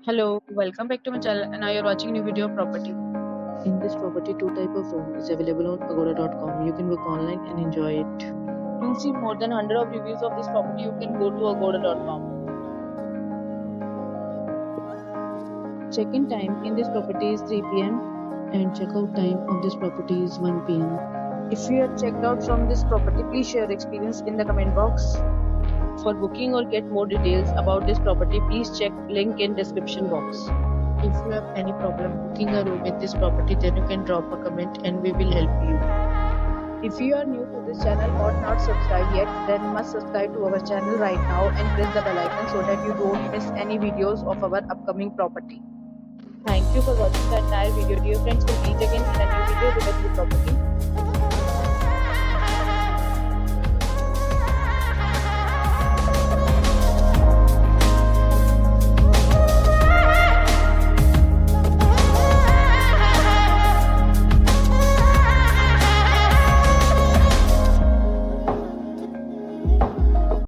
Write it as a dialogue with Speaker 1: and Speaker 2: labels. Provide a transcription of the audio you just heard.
Speaker 1: Hello, welcome back to my channel and now you're watching new video of property.
Speaker 2: In this property, two type of room is available on agoda.com. You can book online and enjoy it.
Speaker 1: To see more than 100 of reviews of this property, you can go to agoda.com.
Speaker 2: Check-in time in this property is 3 p.m. and check-out time of this property is 1 p.m.
Speaker 1: If you have checked out from this property, please share your experience in the comment box. For booking or get more details about this property, please check link in description box.
Speaker 2: If you have any problem booking a room in this property, then you can drop a comment and we will help you.
Speaker 1: If you are new to this channel or not subscribed yet, then must subscribe to our channel right now and press the bell icon so that you don't miss any videos of our upcoming property. Thank you for watching the entire video. Dear friends, we'll meet again in a new video with a new property.